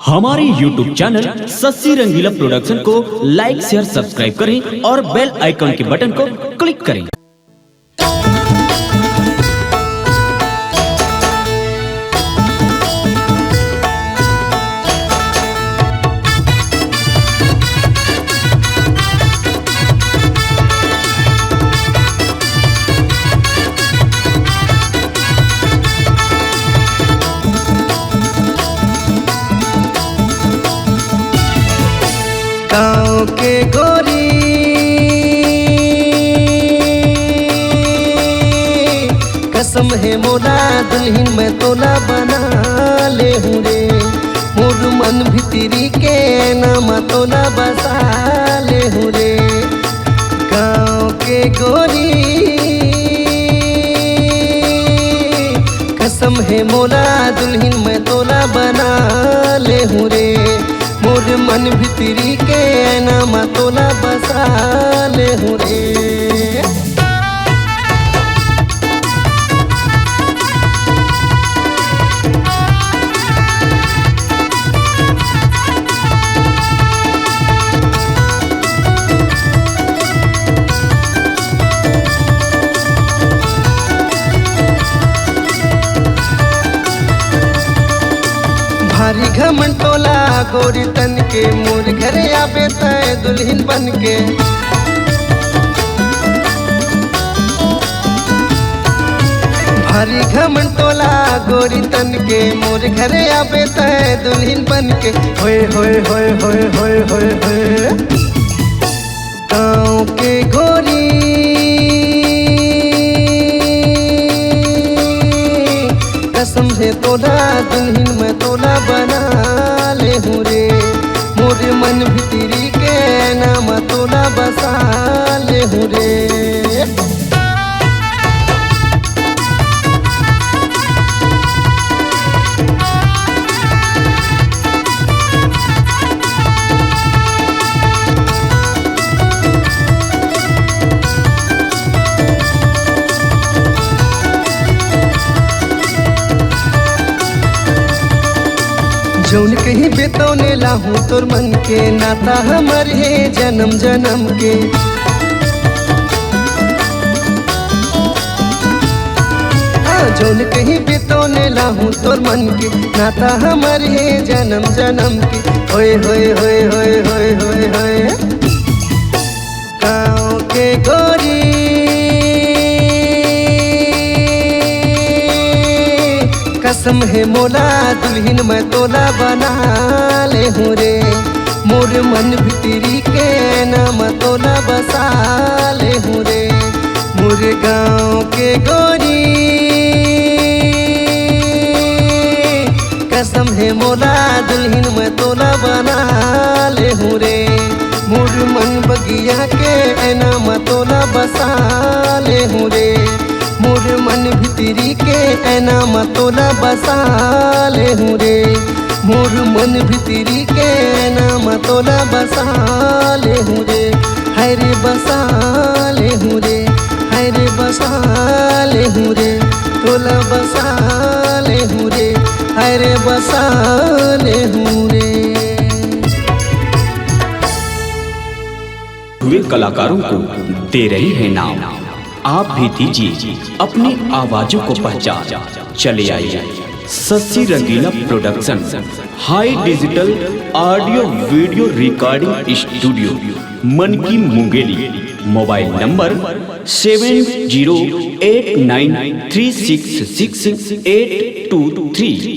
हमारे YouTube channel Shashi Rangila production को लाइक share subscribe करें और बेल आइकन के बटन को क्लिक करें। गाँव के गोरी कसम है मोला दुल्हन में तोला बना ले हूँ रे। मोर मन भितरी के नाम तोला बसा ले हूँ रे। गाँव के गोरी कसम है मोला दुल्हन में तोला बना ले हूँ रे। मोर मन भितरी के नाम तोला बसा ले हूँ रे। भारी घमंड टोला गोरी तन के मोर घरे आवे तय दुल्हन बन के। भारी घमंड टोला गोरी तन के मोर घरे आवे तय दुल्हन बन के। होए होए होए होए होए होए होए गाँव के गोरी कसम है तोला दुल्हन में तोला बना ले हूँ रे। मोर मन भितरी के नाम तोला बसा ले हूँ रे। जौन कहीं बेतौने लाहू तोर मन के नाता हमर है जन्म जन्म के। जौन कहीं बेतौने लाहू तोर मन के नाता हमर है जन्म जन्म के। होए होए होए होए होए होए होए गाँव के गोरी कसम है मोला दुल्हन में तोला बना ले हूँ रे। मोर मन भितरी के नाम तोला बसा ले हूँ रे। मोर गाँव के गोरी कसम है मोला दुल्हन में तोला बना ले हूँ रे। मोर मन बगिया के नाम तोला बसा ले हूँ रे। मोर मन भितरी के नाम तोला बसा ले हूँ रे। मोर मन भितरी के नाम तोला बसा ले हूँ रे। हाय रे बसा ले हूँ रे। हाय रे बसा ले हूँ रे। तोला बसा ले हूँ रे। हाय रे बसा ले हूँ रे। हुए कलाकारों को दे रही है नाम, आप भी दीजिए अपनी आवाजों को पहचान। चले आइए Sassi Rangila production high digital audio video recording studio मनकी मुंगेली। Mobile number 708936668823।